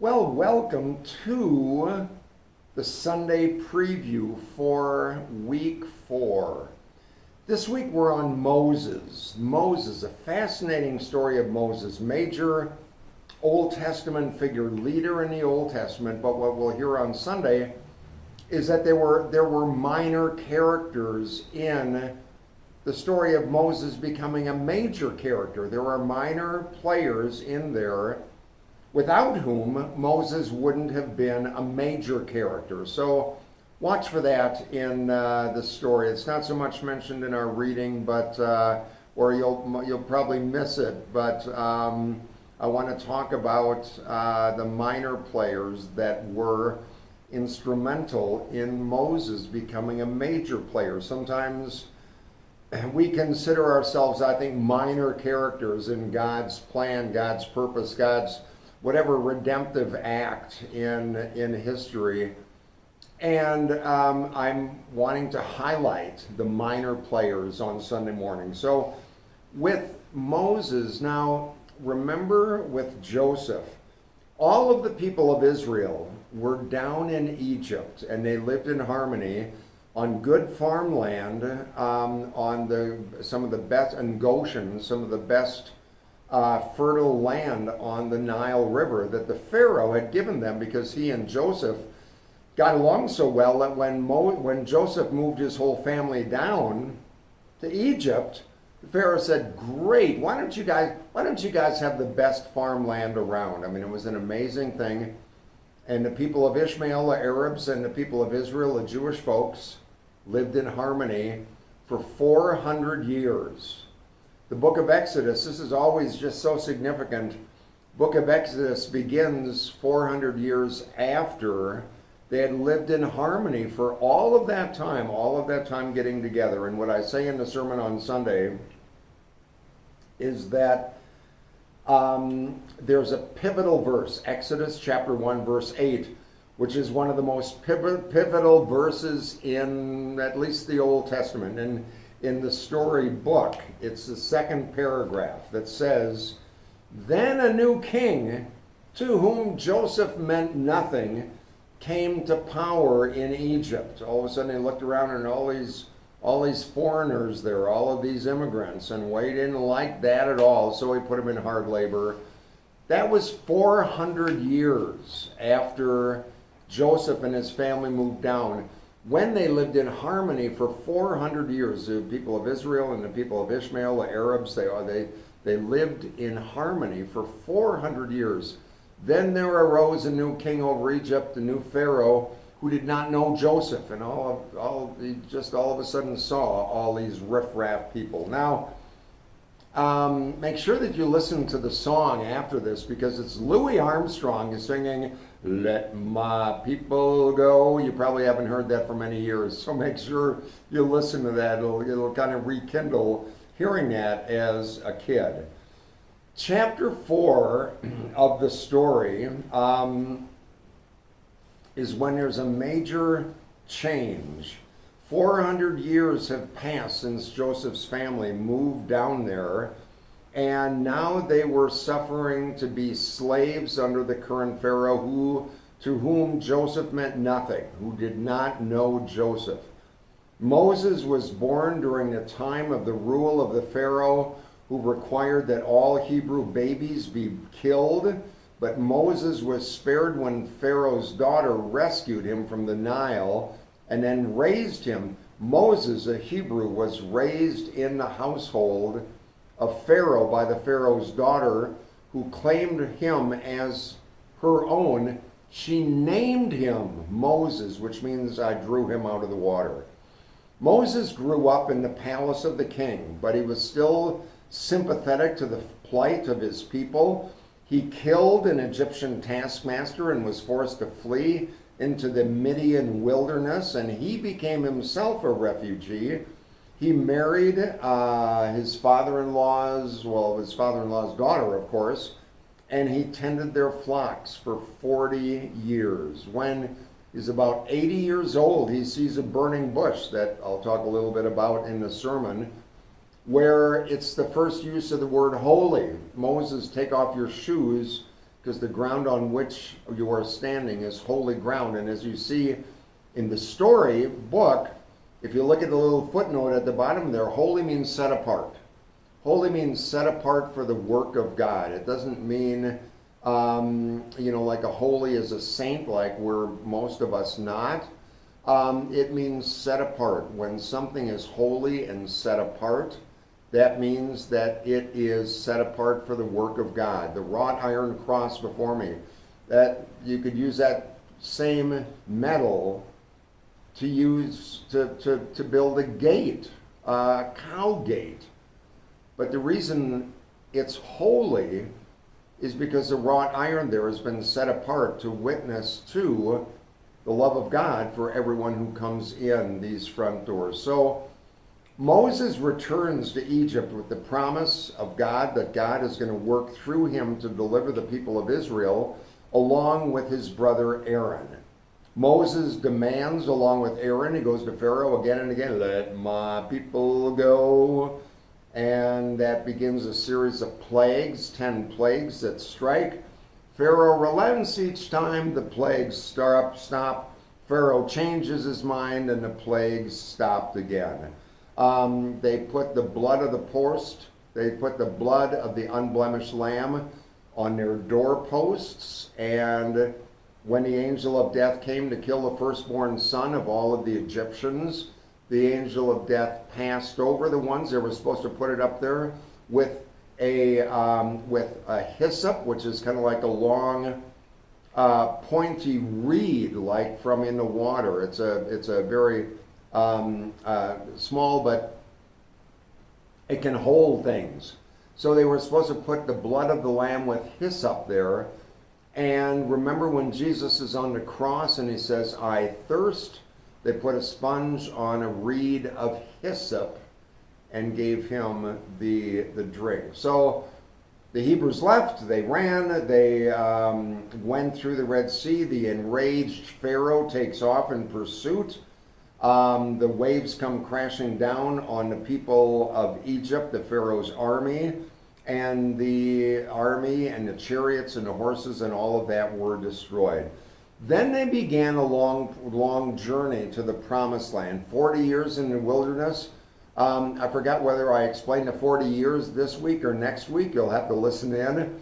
Well, welcome to the Sunday preview for week 4. This week we're on Moses. Moses, a fascinating story of Moses, major Old Testament figure, leader in the Old Testament, but what we'll hear on Sunday is that there were minor characters in the story of Moses becoming a major character. There are minor players in there without whom Moses wouldn't have been a major character. So watch for that in the story. It's not so much mentioned in our reading, but or you'll probably miss it. But I want to talk about the minor players that were instrumental in Moses becoming a major player. Sometimes we consider ourselves, I think, minor characters in God's plan, God's purpose, God's whatever redemptive act in history. And I'm wanting to highlight the minor players on Sunday morning. So with Moses, now remember with Joseph, all of the people of Israel were down in Egypt and they lived in harmony on good farmland, on some of the best, and Goshen, some of the best fertile land on the Nile River that the Pharaoh had given them, because he and Joseph got along so well that when Joseph moved his whole family down to Egypt, the Pharaoh said, "Great, why don't you guys have the best farmland around?" I mean, it was an amazing thing. And the people of Ishmael, the Arabs, and the people of Israel, the Jewish folks, lived in harmony for 400 years. The book of Exodus, this is always just so significant. Book of Exodus begins 400 years after they had lived in harmony for all of that time getting together. And what I say in the sermon on Sunday is that there's a pivotal verse, Exodus chapter 1, verse 8, which is one of the most pivotal verses in at least the Old Testament. And in the story book, it's the second paragraph that says, "Then a new king, to whom Joseph meant nothing, came to power in Egypt." All of a sudden they looked around and all these foreigners there, all of these immigrants, and we didn't like that at all, so he put them in hard labor. That was 400 years after Joseph and his family moved down. When they lived in harmony for 400 years, the people of Israel and the people of Ishmael, the Arabs, they lived in harmony for 400 years. Then there arose a new king over Egypt, a new Pharaoh, who did not know Joseph, and he just all of a sudden saw all these riffraff people. Now, make sure that you listen to the song after this, because it's Louis Armstrong is singing, "Let my people go." You probably haven't heard that for many years, so make sure you listen to that. It'll kind of rekindle hearing that as a kid. Chapter 4 of the story is when there's a major change. 400 years have passed since Joseph's family moved down there, and now they were suffering to be slaves under the current Pharaoh, to whom Joseph meant nothing, who did not know Joseph. Moses was born during the time of the rule of the Pharaoh, who required that all Hebrew babies be killed, but Moses was spared when Pharaoh's daughter rescued him from the Nile and then raised him. Moses, a Hebrew, was raised in the household of Pharaoh by the Pharaoh's daughter, who claimed him as her own. She named him Moses, which means I drew him out of the water. Moses grew up in the palace of the king, but he was still sympathetic to the plight of his people. He killed an Egyptian taskmaster and was forced to flee into the Midian wilderness, and he became himself a refugee. He married his father-in-law's daughter, of course, and he tended their flocks for 40 years. When he's about 80 years old, he sees a burning bush that I'll talk a little bit about in the sermon, where it's the first use of the word holy. Moses, take off your shoes because the ground on which you are standing is holy ground. And as you see in the story book, if you look at the little footnote at the bottom there, holy means set apart. Holy means set apart for the work of God. It doesn't mean, like a holy is a saint, like we're most of us not. It means set apart. When something is holy and set apart, that means that it is set apart for the work of God. The wrought iron cross before me, that you could use that same metal to use to build a gate, a cow gate. But the reason it's holy is because the wrought iron there has been set apart to witness to the love of God for everyone who comes in these front doors. So Moses returns to Egypt with the promise of God that God is going to work through him to deliver the people of Israel along with his brother Aaron. Moses demands, along with Aaron, he goes to Pharaoh again and again, let my people go. And that begins a series of plagues, 10 plagues that strike. Pharaoh relents each time. The plagues stop. Pharaoh changes his mind and the plagues stopped again. They put the blood of the post, they put the blood of the unblemished lamb on their doorposts. And when the angel of death came to kill the firstborn son of all of the Egyptians, the angel of death passed over the ones that were supposed to put it up there with a hyssop, which is kind of like a long, pointy reed, like from in the water. It's a very small, but it can hold things. So they were supposed to put the blood of the lamb with hyssop there. And remember when Jesus is on the cross and he says, I thirst, they put a sponge on a reed of hyssop and gave him the drink. So the Hebrews left, they ran, they went through the Red Sea. The enraged Pharaoh takes off in pursuit. The waves come crashing down on the people of Egypt, the Pharaoh's army, and the army and the chariots and the horses and all of that were destroyed. Then they began a long journey to the promised land. 40 years in the wilderness. I forgot whether I explained the 40 years this week or next week. You'll have to listen in.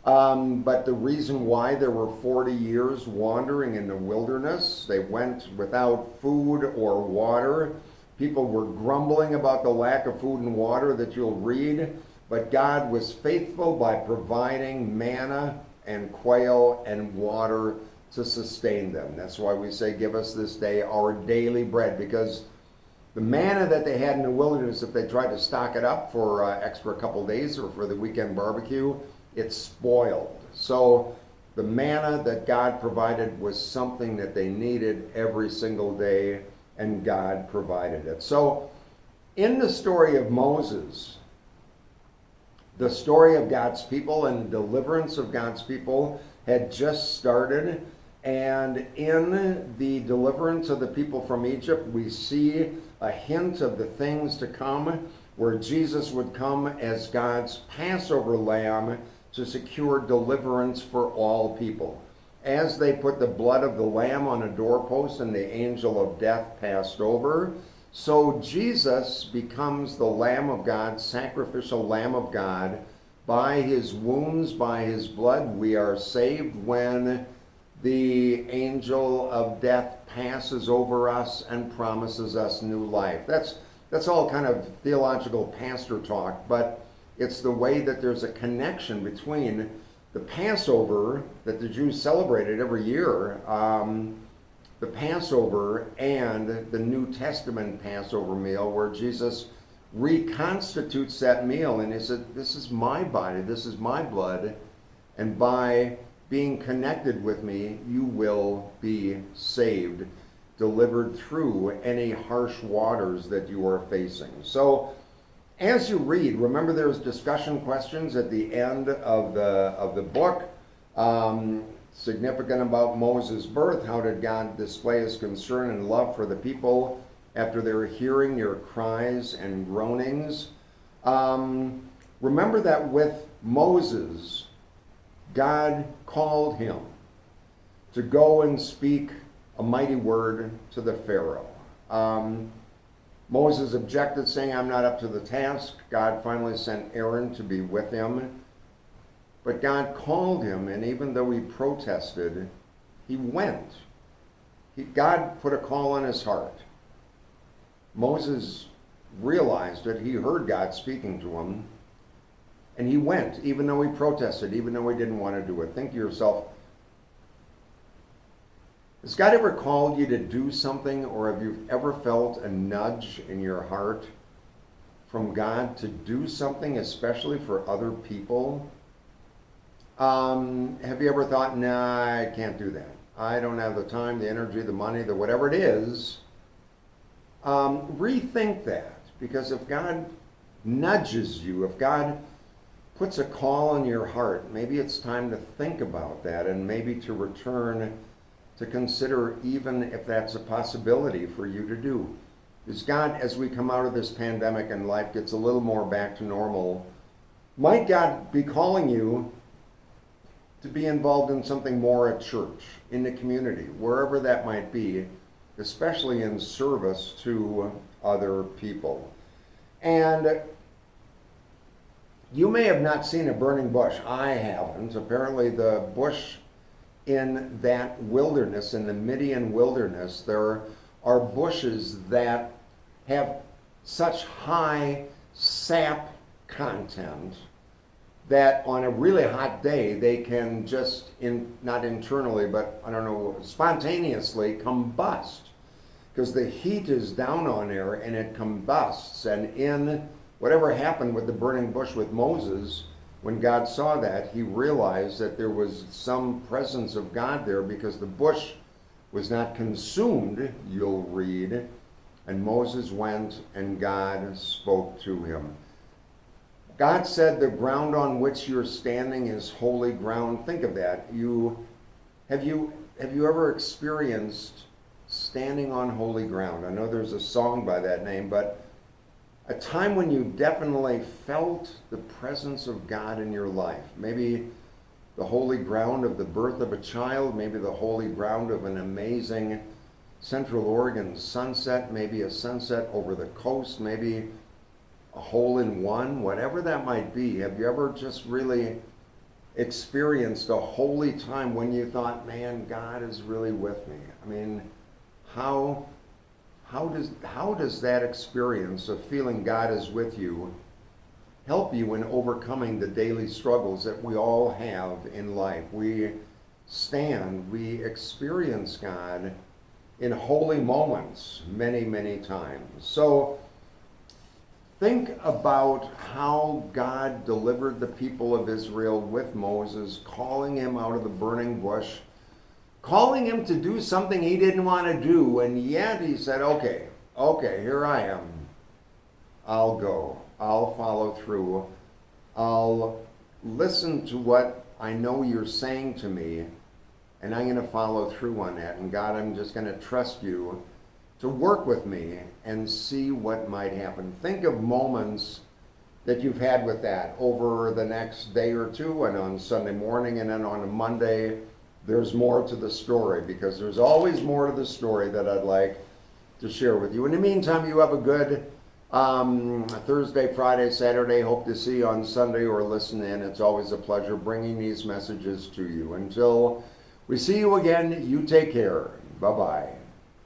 But the reason why there were 40 years wandering in the wilderness, they went without food or water. People were grumbling about the lack of food and water that you'll read. But God was faithful by providing manna and quail and water to sustain them. That's why we say, give us this day our daily bread, because the manna that they had in the wilderness, if they tried to stock it up for extra couple days or for the weekend barbecue, it spoiled. So the manna that God provided was something that they needed every single day, and God provided it. So in the story of Moses, the story of God's people and the deliverance of God's people had just started. And in the deliverance of the people from Egypt, we see a hint of the things to come, where Jesus would come as God's Passover lamb to secure deliverance for all people. As they put the blood of the lamb on a doorpost and the angel of death passed over, so Jesus becomes the Lamb of God, sacrificial Lamb of God. By his wounds, by his blood, we are saved when the angel of death passes over us and promises us new life. That's all kind of theological pastor talk, but it's the way that there's a connection between the Passover that the Jews celebrated every year, the Passover, and the New Testament Passover meal, where Jesus reconstitutes that meal and he said, this is my body, this is my blood, and by being connected with me, you will be saved, delivered through any harsh waters that you are facing. So as you read, remember there's discussion questions at the end of the book, significant about Moses' birth. How did God display his concern and love for the people after they were hearing your cries and groanings? Remember that with Moses, God called him to go and speak a mighty word to the Pharaoh. Moses objected, saying, I'm not up to the task. God finally sent Aaron to be with him. But God called him, and even though he protested, he went. God put a call on his heart. Moses realized that he heard God speaking to him, and he went, even though he protested, even though he didn't want to do it. Think to yourself, has God ever called you to do something, or have you ever felt a nudge in your heart from God to do something, especially for other people? Have you ever thought, nah, I can't do that. I don't have the time, the energy, the money, the whatever it is. Rethink that, because if God nudges you, if God puts a call on your heart, maybe it's time to think about that and maybe to return to consider even if that's a possibility for you to do. Because God, as we come out of this pandemic and life gets a little more back to normal, might God be calling you to be involved in something more at church, in the community, wherever that might be, especially in service to other people. And you may have not seen a burning bush. I haven't. Apparently the bush in that wilderness, in the Midian wilderness, there are bushes that have such high sap content that on a really hot day they can just, not internally, but I don't know, spontaneously combust. Because the heat is down on there and it combusts. And in whatever happened with the burning bush with Moses, when God saw that, he realized that there was some presence of God there because the bush was not consumed, you'll read. And Moses went and God spoke to him. God said, the ground on which you're standing is holy ground. Think of that. Have you ever experienced standing on holy ground? I know there's a song by that name, but a time when you definitely felt the presence of God in your life. Maybe the holy ground of the birth of a child, maybe the holy ground of an amazing Central Oregon sunset, maybe a sunset over the coast, maybe a hole-in-one, whatever that might be. Have you ever just really experienced a holy time when you thought, man, God is really with me? I mean, how does that experience of feeling God is with you help you in overcoming the daily struggles that we all have in life? We experience God in holy moments many, many times. So think about how God delivered the people of Israel with Moses, calling him out of the burning bush, calling him to do something he didn't want to do, and yet he said, okay, here I am. I'll go. I'll follow through. I'll listen to what I know you're saying to me, and I'm going to follow through on that. And God, I'm just going to trust you to work with me and see what might happen. Think of moments that you've had with that over the next day or two, and on Sunday morning, and then on a Monday. There's more to the story, because there's always more to the story that I'd like to share with you. In the meantime, you have a good Thursday, Friday, Saturday. Hope to see you on Sunday or listen in. It's always a pleasure bringing these messages to you. Until we see you again, you take care. Bye-bye.